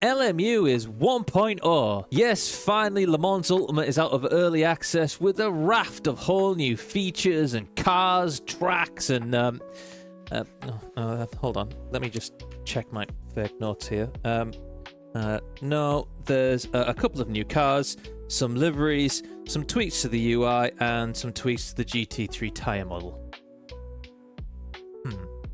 LMU is 1.0. Yes, finally Le Mans Ultimate is out of early access with a raft of whole new features and cars, tracks, and hold on. Let me just check my fake notes here. No, there's a couple of new cars, some liveries, some tweaks to the UI, and some tweaks to the GT3 tyre model.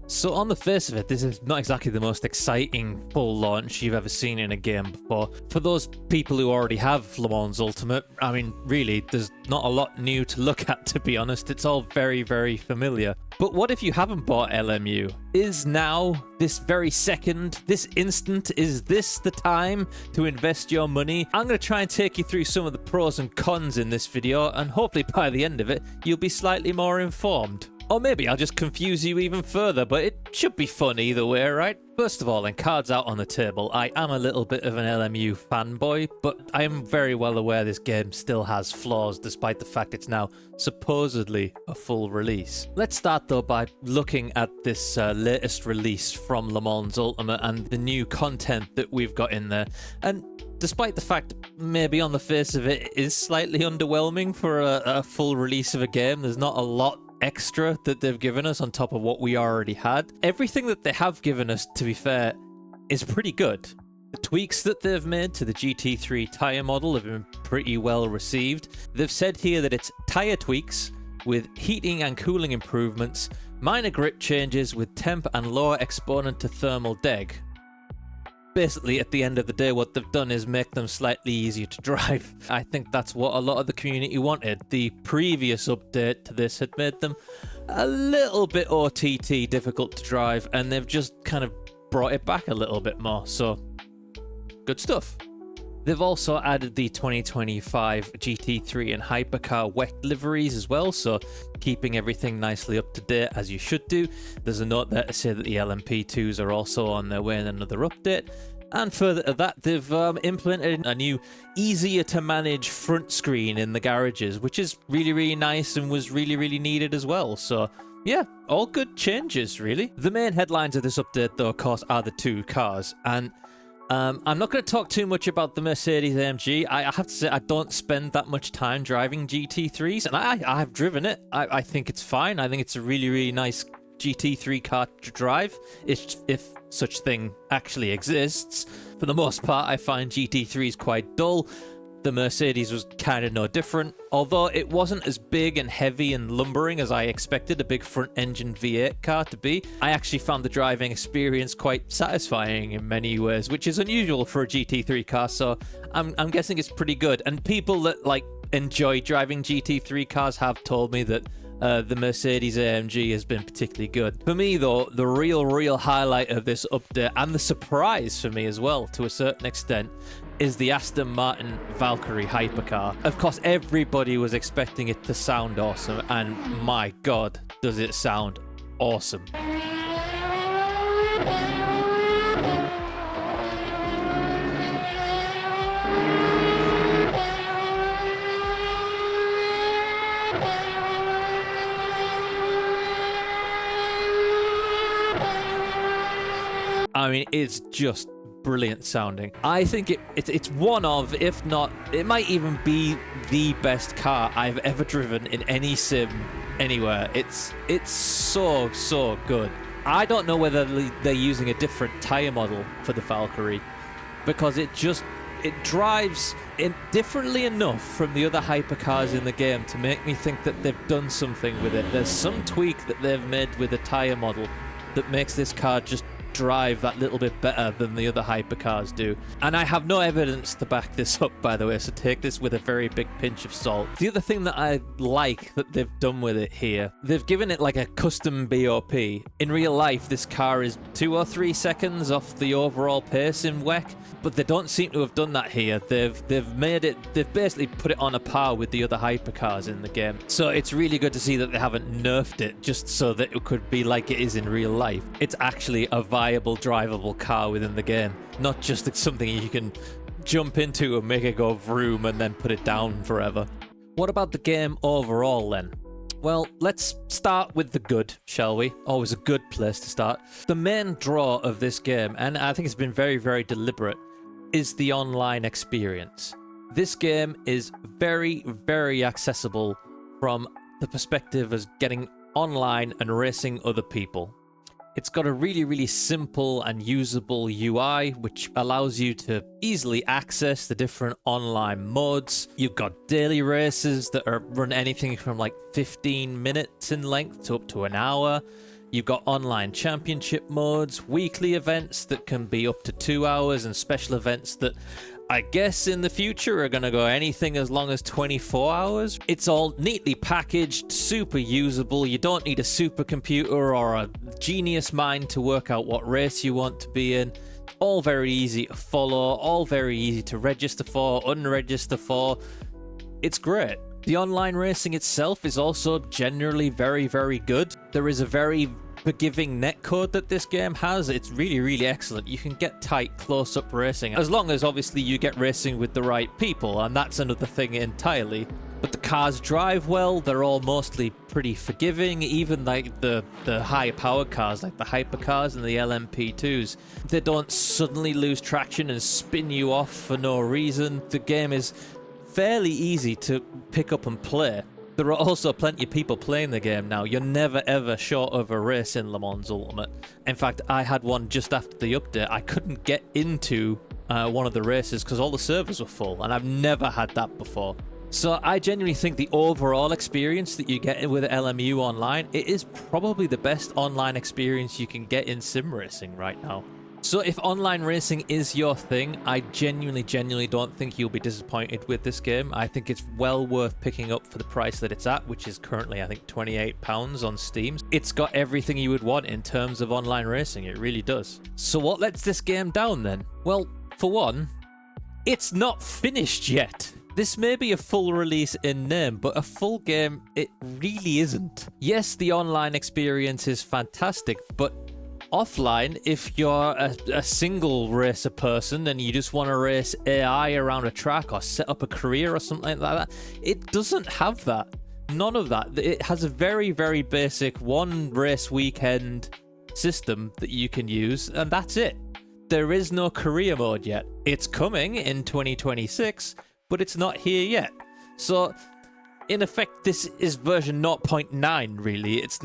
So on the face of it, this is not exactly the most exciting full launch you've ever seen in a game before. For those people who already have Le Mans Ultimate, I mean, really, there's not a lot new to look at, to be honest. It's all very, very familiar. But what if you haven't bought LMU? Is now, this very second, this instant, is this the time to invest your money? I'm going to try and take you through some of the pros and cons in this video, and hopefully by the end of it, you'll be slightly more informed. Or maybe I'll just confuse you even further, but it should be fun either way, right? First of all, then, cards out on the table. I am a little bit of an LMU fanboy, but I am very well aware this game still has flaws, despite the fact it's now supposedly a full release. Let's start, though, by looking at this latest release from Le Mans Ultimate and the new content that we've got in there. And despite the fact maybe on the face of it is slightly underwhelming for a full release of a game, there's not a lot extra that they've given us on top of what we already had. Everything that they have given us, to be fair, is pretty good. The tweaks that they've made to the GT3 tyre model have been pretty well received. They've said here that it's tyre tweaks with heating and cooling improvements, minor grip changes with temp and lower exponent to thermal deg. Basically, at the end of the day, what they've done is make them slightly easier to drive. I think that's what a lot of the community wanted. The previous update to this had made them a little bit OTT difficult to drive, and they've just kind of brought it back a little bit more. So, good stuff. They've also added the 2025 GT3 and Hypercar wet liveries as well, so keeping everything nicely up to date as you should do. There's a note there to say that the LMP2s are also on their way in another update. And further to that, they've implemented a new, easier to manage front screen in the garages, which is really, really nice and was really, really needed as well. So yeah, all good changes, really. The main headlines of this update, though, of course, are the two cars. And I'm not going to talk too much about the Mercedes AMG. I have to say, I don't spend that much time driving GT3s, and I've driven it. I think it's fine. I think it's a really, really nice GT3 car to drive, if such thing actually exists. For the most part, I find GT3s quite dull. The Mercedes was kind of no different, although it wasn't as big and heavy and lumbering as I expected a big front-engine V8 car to be. I actually found the driving experience quite satisfying in many ways, which is unusual for a GT3 car, so I'm guessing it's pretty good. And people that enjoy driving GT3 cars have told me that the Mercedes AMG has been particularly good. For me, though, the real highlight of this update, and the surprise for me as well, to a certain extent, is the Aston Martin Valkyrie hypercar. Of course, everybody was expecting it to sound awesome, and my god, does it sound awesome. I mean, it's just brilliant sounding. I think it's one of, if not, it might even be the best car I've ever driven in any sim anywhere. It's so good. I don't know whether they're using a different tire model for the Valkyrie, because it drives differently enough from the other hypercars in the game to make me think that they've done something with it. There's some tweak that they've made with the tire model that makes this car just drive that little bit better than the other hypercars do. And I have no evidence to back this up, by the way, so take this with a very big pinch of salt. The other thing that I like that they've done with it here, they've given it like a custom BOP. In real life, this car is 2 or 3 seconds off the overall pace in WEC, but they don't seem to have done that here. They've basically put it on a par with the other hypercars in the game. So it's really good to see that they haven't nerfed it just so that it could be like it is in real life. It's actually a viable, drivable car within the game, not just it's something you can jump into and make it go vroom and then put it down forever. What about the game overall then? Well, let's start with the good, shall we? Always a good place to start. The main draw of this game, and I think it's been very, very deliberate, is the online experience. This game is very, very accessible from the perspective as getting online and racing other people. It's got a really, really simple and usable UI, which allows you to easily access the different online modes. You've got daily races that run anything from like 15 minutes in length to up to an hour. You've got online championship modes, weekly events that can be up to 2 hours, and special events that I guess in the future are going to go anything as long as 24 hours. It's all neatly packaged, super usable. You don't need a supercomputer or a genius mind to work out what race you want to be in. All very easy to follow, all very easy to register for, unregister for. It's great. The online racing itself is also generally very, very good. There is a very forgiving netcode that this game has. It's really, really excellent. You can get tight close-up racing, as long as obviously you get racing with the right people, and that's another thing entirely. But the cars drive well. They're all mostly pretty forgiving. Even like the high-powered cars, like the hypercars and the LMP2s, they don't suddenly lose traction and spin you off for no reason. The game is fairly easy to pick up and play. There are also plenty of people playing the game now. You're never ever short of a race in Le Mans Ultimate. In fact, I had one just after the update. I couldn't get into one of the races because all the servers were full, and I've never had that before. So I genuinely think the overall experience that you get with LMU online, it is probably the best online experience you can get in sim racing right now. So if online racing is your thing, I genuinely don't think you'll be disappointed with this game. I think it's well worth picking up for the price that it's at, which is currently, I think, £28 on Steam. It's got everything you would want in terms of online racing. It really does. So what lets this game down then? Well, for one, it's not finished yet. This may be a full release in name, but a full game, it really isn't. Yes, the online experience is fantastic, but offline, if you're a single racer person and you just want to race AI around a track or set up a career or something like that, it doesn't have that. None of that. It has a very, very basic one race weekend system that you can use, and that's it. There is no career mode yet. It's coming in 2026, but it's not here yet. So in effect, this is version 0.9, really. It's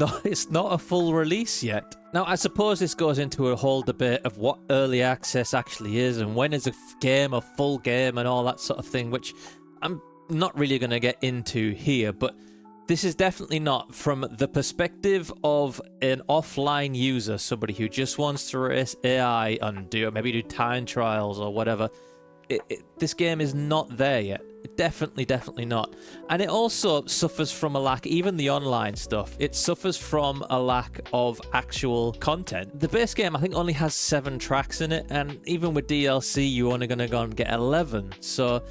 not a full release yet. Now, I suppose this goes into a whole debate of what early access actually is and when is a game a full game and all that sort of thing, which I'm not really going to get into here, but this is definitely not from the perspective of an offline user, somebody who just wants to race AI and maybe do time trials or whatever. This game is not there yet. Definitely not. And it also suffers from a lack, even the online stuff, it suffers from a lack of actual content. The base game, I think, only has 7 tracks in it, and even with DLC, you're only going to go and get 11. So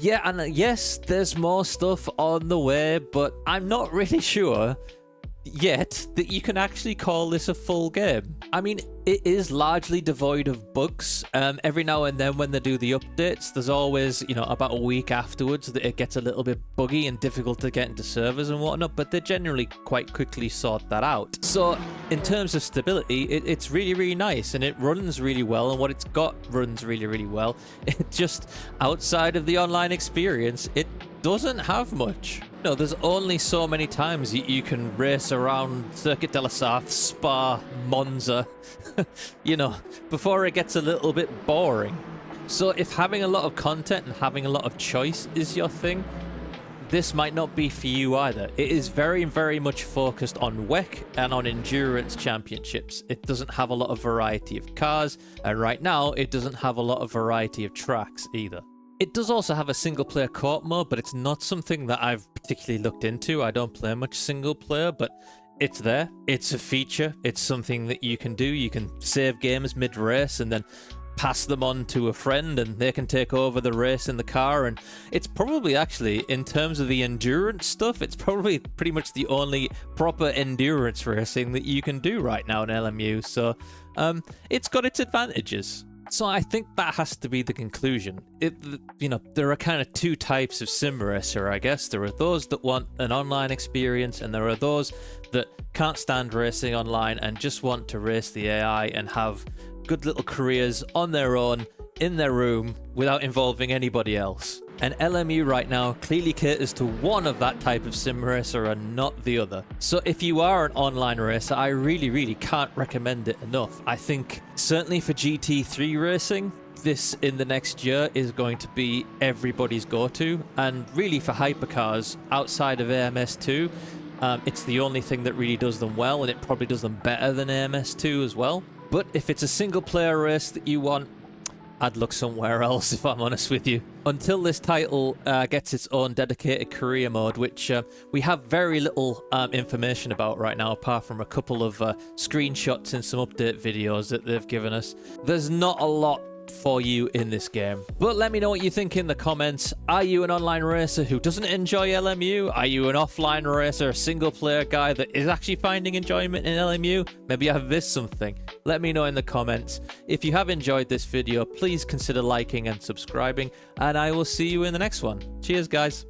yeah, and yes, there's more stuff on the way, but I'm not really sure yet that you can actually call this a full game. I mean, it is largely devoid of bugs. Every now and then when they do the updates, there's always, about a week afterwards that it gets a little bit buggy and difficult to get into servers and whatnot, but they generally quite quickly sort that out. So in terms of stability, it's really, really nice, and it runs really well, and what it's got runs really, really well. It just, outside of the online experience, it doesn't have much. No, there's only so many times you can race around Circuit de la Sarthe, Spa, Monza, before it gets a little bit boring. So if having a lot of content and having a lot of choice is your thing, this might not be for you either. It is very, very much focused on WEC and on endurance championships. It doesn't have a lot of variety of cars, and right now it doesn't have a lot of variety of tracks either. It does also have a single-player co-op mode, but it's not something that I've particularly looked into. I don't play much single-player, but it's there. It's a feature. It's something that you can do. You can save games mid-race and then pass them on to a friend, and they can take over the race in the car. And it's probably actually, in terms of the endurance stuff, it's probably pretty much the only proper endurance racing that you can do right now in LMU. So it's got its advantages. So I think that has to be the conclusion. There are kind of 2 types of sim racer, I guess. There are those that want an online experience, and there are those that can't stand racing online and just want to race the AI and have good little careers on their own in their room without involving anybody else. An LMU right now clearly caters to one of that type of sim racer and not the other. So if you are an online racer, I really can't recommend it enough. I think certainly for GT3 racing, this in the next year is going to be everybody's go-to, and really for hypercars outside of AMS2, it's the only thing that really does them well, and it probably does them better than AMS2 as well. But if it's a single player race that you want, I'd look somewhere else, if I'm honest with you. Until this title gets its own dedicated career mode, which we have very little information about right now, apart from a couple of screenshots and some update videos that they've given us. There's not a lot for you in this game. But let me know what you think in the comments. Are you an online racer who doesn't enjoy LMU? Are you an offline racer, a single player guy that is actually finding enjoyment in LMU? Maybe I've missed something. Let me know in the comments. If you have enjoyed this video, please consider liking and subscribing, and I will see you in the next one. Cheers, guys.